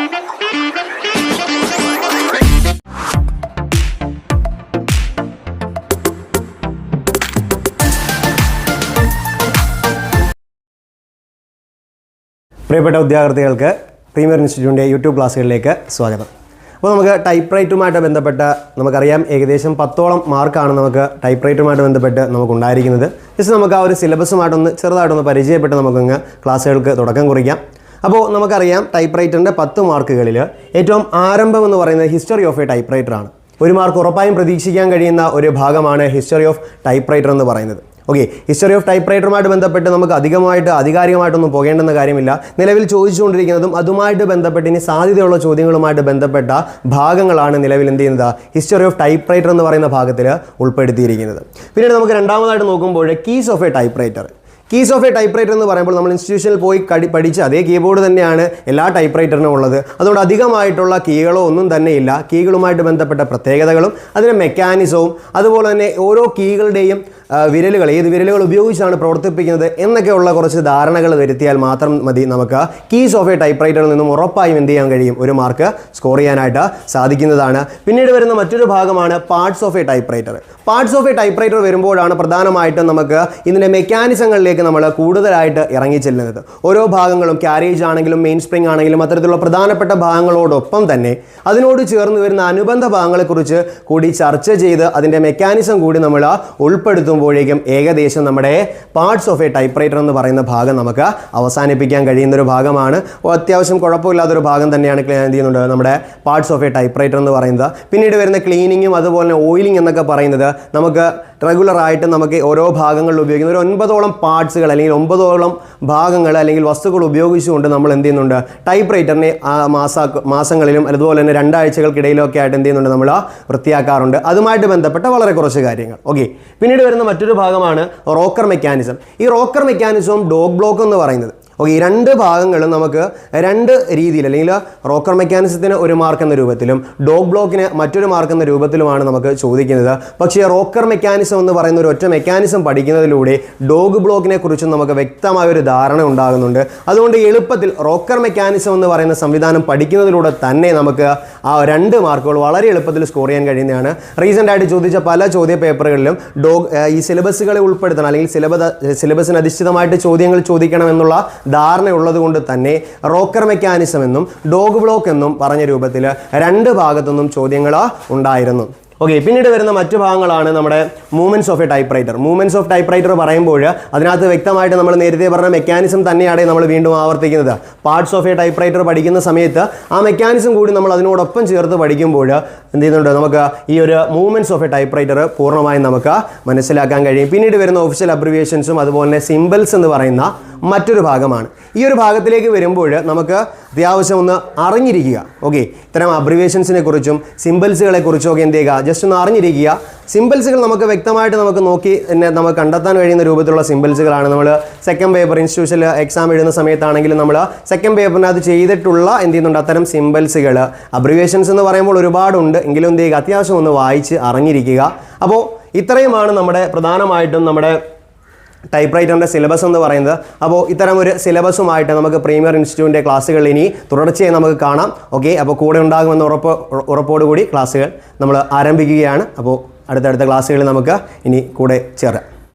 പ്രിയപ്പെട്ട വിദ്യാർത്ഥികൾക്ക് premier ഇൻസ്റ്റിറ്റ്യൂട്ടിൻ്റെ YouTube ക്ലാസ്സുകളിലേക്ക് സ്വാഗതം. അപ്പോൾ നമുക്ക് ടൈപ്പ് റൈറ്റുമായിട്ട് ബന്ധപ്പെട്ട നമുക്കറിയാം ഏകദേശം 10ഓളം മാർക്കാണ് നമുക്ക് ടൈപ്പ് റൈറ്റുമായിട്ട് ബന്ധപ്പെട്ട് നമുക്കുണ്ടായിരിക്കുന്നത്. ജസ്റ്റ് നമുക്ക് ആ ഒരു സിലബസുമായിട്ടൊന്ന് ചെറുതായിട്ടൊന്ന് പരിചയപ്പെട്ട് നമുക്കങ്ങ് ക്ലാസ്സുകൾക്ക് തുടക്കം കുറിക്കാം. അപ്പോൾ നമുക്കറിയാം ടൈപ്പ് റൈറ്ററിൻ്റെ 10 മാർക്കുകളിൽ ഏറ്റവും ആരംഭം എന്ന് പറയുന്നത് ഹിസ്റ്ററി ഓഫ് എ ടൈപ്പ് റൈറ്ററാണ്. 1 മാർക്ക് ഉറപ്പായും പ്രതീക്ഷിക്കാൻ കഴിയുന്ന ഒരു ഭാഗമാണ് ഹിസ്റ്ററി ഓഫ് ടൈപ്പ് റൈറ്റർ എന്ന് പറയുന്നത്. ഓക്കെ, ഹിസ്റ്ററി ഓഫ് ടൈപ്പ് റൈറ്ററുമായിട്ട് ബന്ധപ്പെട്ട് നമുക്ക് ആധികാരികമായിട്ടൊന്നും പോകേണ്ടെന്ന കാര്യമില്ല. നിലവിൽ ചോദിച്ചുകൊണ്ടിരിക്കുന്നതും അതുമായിട്ട് ബന്ധപ്പെട്ട് ഇനി സാധ്യതയുള്ള ചോദ്യങ്ങളുമായിട്ട് ബന്ധപ്പെട്ട ഭാഗങ്ങളാണ് നിലവിൽ എന്ത് ചെയ്യുന്നത് ഹിസ്റ്ററി ഓഫ് ടൈപ്പ് റൈറ്റർ എന്ന് പറയുന്ന ഭാഗത്തിൽ ഉൾപ്പെടുത്തിയിരിക്കുന്നത്. പിന്നീട് നമുക്ക് രണ്ടാമതായിട്ട് നോക്കുമ്പോൾ keys of a type writer. Keys of a type writer എന്ന് പറയുമ്പോൾ നമ്മൾ ഇൻസ്റ്റിറ്റ്യൂഷനിൽ പോയി പഠിച്ച അതേ കീബോർഡ് തന്നെയാണ് എല്ലാ ടൈപ്പ് റൈറ്ററിനും ഉള്ളത്. അതുകൊണ്ട് അധികമായിട്ടുള്ള കീകളോ ഒന്നും തന്നെയില്ല. കീകളുമായിട്ട് ബന്ധപ്പെട്ട പ്രത്യേകതകളും അതിൻ്റെ മെക്കാനിസവും അതുപോലെ തന്നെ ഓരോ കീകളുടെയും വിരലുകൾ ഏത് വിരലുകൾ ഉപയോഗിച്ചാണ് പ്രവർത്തിപ്പിക്കുന്നത് എന്നൊക്കെയുള്ള കുറച്ച് ധാരണകൾ വരുത്തിയാൽ മാത്രം മതി നമുക്ക് കീസ് ഓഫ് എ ടൈപ്പ് റൈറ്ററിൽ നിന്നും ഉറപ്പായും എന്ത് ചെയ്യാൻ കഴിയും, 1 മാർക്ക് സ്കോർ ചെയ്യാനായിട്ട് സാധിക്കുന്നതാണ്. പിന്നീട് വരുന്ന മറ്റൊരു ഭാഗമാണ് parts of a type writer. Parts of a type writer വരുമ്പോഴാണ് പ്രധാനമായിട്ടും നമുക്ക് ഇതിൻ്റെ മെക്കാനിസങ്ങളിലേക്ക് നമ്മൾ കൂടുതലായിട്ട് ഇറങ്ങിച്ചെല്ലുന്നത്. ഓരോ ഭാഗങ്ങളും ക്യാരേജ് ആണെങ്കിലും മെയിൻ സ്പ്രിംഗ് ആണെങ്കിലും അത്തരത്തിലുള്ള പ്രധാനപ്പെട്ട ഭാഗങ്ങളോടൊപ്പം തന്നെ അതിനോട് ചേർന്ന് വരുന്ന അനുബന്ധ ഭാഗങ്ങളെക്കുറിച്ച് കൂടി ചർച്ച ചെയ്ത് അതിൻ്റെ മെക്കാനിസം കൂടി നമ്മൾ ഉൾപ്പെടുത്തുമ്പോഴേക്കും ഏകദേശം നമ്മുടെ parts of a type writer എന്ന് പറയുന്ന ഭാഗം നമുക്ക് അവസാനിപ്പിക്കാൻ കഴിയുന്നൊരു ഭാഗമാണ്. അത്യാവശ്യം കുഴപ്പമില്ലാത്തൊരു ഭാഗം തന്നെയാണ് എന്ത് ചെയ്യുന്നുണ്ട് നമ്മുടെ parts of a type writer എന്ന് പറയുന്നത്. പിന്നീട് വരുന്ന ക്ലീനിങ്ങും അതുപോലെ ഓയിലിംഗ് എന്നൊക്കെ പറയുന്നത് നമുക്ക് റെഗുലറായിട്ട് നമുക്ക് ഓരോ ഭാഗങ്ങളിൽ ഉപയോഗിക്കുന്ന ഒരു 9ഓളം പാർട്സുകൾ അല്ലെങ്കിൽ 9ഓളം ഭാഗങ്ങൾ അല്ലെങ്കിൽ വസ്തുക്കൾ ഉപയോഗിച്ചുകൊണ്ട് നമ്മൾ എന്ത് ചെയ്യുന്നുണ്ട് ടൈപ്പ് റൈറ്ററിനെ മാസങ്ങളിലും അതുപോലെ തന്നെ 2 ആഴ്ചകൾക്കിടയിലൊക്കെ ആയിട്ട് എന്ത് ചെയ്യുന്നുണ്ട് നമ്മൾ വൃത്തിയാക്കാറുണ്ട്. അതുമായിട്ട് ബന്ധപ്പെട്ട വളരെ കുറച്ച് കാര്യങ്ങൾ. ഓക്കെ, പിന്നീട് വരുന്ന മറ്റൊരു ഭാഗമാണ് റോക്കർ മെക്കാനിസം. ഈ റോക്കർ മെക്കാനിസവും ഡോഗ് ബ്ലോക്ക് എന്ന് പറയുന്നത്. ഓക്കെ, ഈ 2 ഭാഗങ്ങളും നമുക്ക് 2 രീതിയിൽ അല്ലെങ്കിൽ റോക്കർ മെക്കാനിസത്തിന് 1 മാർക്ക് എന്ന രൂപത്തിലും ഡോഗ് ബ്ലോക്കിന് മറ്റൊരു മാർക്ക് എന്ന രൂപത്തിലുമാണ് നമുക്ക് ചോദിക്കുന്നത്. പക്ഷേ റോക്കർ മെക്കാനിസം എന്ന് പറയുന്ന ഒരു ഒറ്റ മെക്കാനിസം പഠിക്കുന്നതിലൂടെ ഡോഗ് ബ്ലോക്കിനെ കുറിച്ചും നമുക്ക് വ്യക്തമായ ഒരു ധാരണ ഉണ്ടാകുന്നുണ്ട്. അതുകൊണ്ട് എളുപ്പത്തിൽ റോക്കർ മെക്കാനിസം എന്ന് പറയുന്ന സംവിധാനം പഠിക്കുന്നതിലൂടെ തന്നെ നമുക്ക് ആ 2 മാർക്കുകൾ വളരെ എളുപ്പത്തിൽ സ്കോർ ചെയ്യാൻ കഴിയുന്നതാണ്. റീസെൻ്റ് ആയിട്ട് ചോദിച്ച പല ചോദ്യ പേപ്പറുകളിലും ഈ സിലബസുകളെ ഉൾപ്പെടുത്തണം അല്ലെങ്കിൽ സിലബസിന് അധിഷ്ഠിതമായിട്ട് ചോദ്യങ്ങൾ ചോദിക്കണമെന്നുള്ള ധാരണയുള്ളത് കൊണ്ട് തന്നെ റോക്കർ മെക്കാനിസം എന്നും ഡോഗ് ബ്ലോക്ക് എന്നും പറഞ്ഞ രൂപത്തിൽ 2 ഭാഗത്തുനിന്നും ചോദ്യങ്ങൾ ഉണ്ടായിരുന്നു. ഓക്കെ, പിന്നീട് വരുന്ന മറ്റു ഭാഗങ്ങളാണ് നമ്മുടെ movements of a type writer. Movements of type writer പറയുമ്പോൾ അതിനകത്ത് വ്യക്തമായിട്ട് നമ്മൾ നേരത്തെ പറഞ്ഞ മെക്കാനിസം തന്നെയാണ് നമ്മൾ വീണ്ടും ആവർത്തിക്കുന്നത്. Parts of a type writer പഠിക്കുന്ന സമയത്ത് ആ മെക്കാനിസം കൂടി നമ്മൾ അതിനോടൊപ്പം ചേർത്ത് പഠിക്കുമ്പോൾ എന്ത് ചെയ്യുന്നുണ്ട് നമുക്ക് ഈ ഒരു movements of a type writer പൂർണ്ണമായും നമുക്ക് മനസ്സിലാക്കാൻ കഴിയും. പിന്നീട് വരുന്ന ഒഫീഷ്യൽ അബ്രിവിയേഷൻസും അതുപോലെ തന്നെ സിമ്പിൾസ് എന്ന് പറയുന്ന മറ്റൊരു ഭാഗമാണ്. ഈ ഒരു ഭാഗത്തിലേക്ക് വരുമ്പോൾ നമുക്ക് അത്യാവശ്യം ഒന്ന് അറിഞ്ഞിരിക്കുക. ഓക്കെ, ഇത്തരം അബ്രിവിയേഷൻസിനെ കുറിച്ചും സിമ്പിൾസുകളെ കുറിച്ചും ഒക്കെ എന്ത് ചെയ്യുക, ജസ്റ്റ് ഒന്ന് അറിഞ്ഞിരിക്കുക. സിമ്പിൾസുകൾ നമുക്ക് വ്യക്തമായിട്ട് നമുക്ക് നോക്കി തന്നെ നമുക്ക് കണ്ടെത്താൻ കഴിയുന്ന രൂപത്തിലുള്ള സിമ്പിൾസുകളാണ് നമ്മൾ സെക്കൻഡ് പേപ്പർ ഇൻസ്റ്റിറ്റ്യൂഷനിൽ എക്സാം എഴുതുന്ന സമയത്താണെങ്കിലും നമ്മൾ സെക്കൻഡ് പേപ്പറിനകത്ത് ചെയ്തിട്ടുള്ള എന്ത് ചെയ്യുന്നുണ്ട് അത്തരം സിമ്പിൾസുകൾ. അബ്രിവിയേഷൻസ് എന്ന് പറയുമ്പോൾ ഒരുപാടുണ്ട്, എങ്കിലും എന്ത് ചെയ്യുക അത്യാവശ്യം ഒന്ന് വായിച്ച് അറിഞ്ഞിരിക്കുക. അപ്പോൾ ഇത്രയുമാണ് നമ്മുടെ പ്രധാനമായിട്ടും നമ്മുടെ ടൈപ്പ് റൈറ്ററിൻ്റെ സിലബസ് എന്ന് പറയുന്നത്. അപ്പോൾ ഇത്തരം ഒരു സിലബസുമായിട്ട് നമുക്ക് പ്രീമിയർ ഇൻസ്റ്റിറ്റ്യൂട്ടിൻ്റെ ക്ലാസ്സുകൾ ഇനി തുടർച്ചയായി നമുക്ക് കാണാം. ഓക്കെ, അപ്പോൾ കൂടെ ഉണ്ടാകുമെന്ന ഉറപ്പോടുകൂടി ക്ലാസ്സുകൾ നമ്മൾ ആരംഭിക്കുകയാണ്. അപ്പോൾ അടുത്തടുത്ത ക്ലാസ്സുകളിൽ നമുക്ക് ഇനി കൂടെ ചേരാം.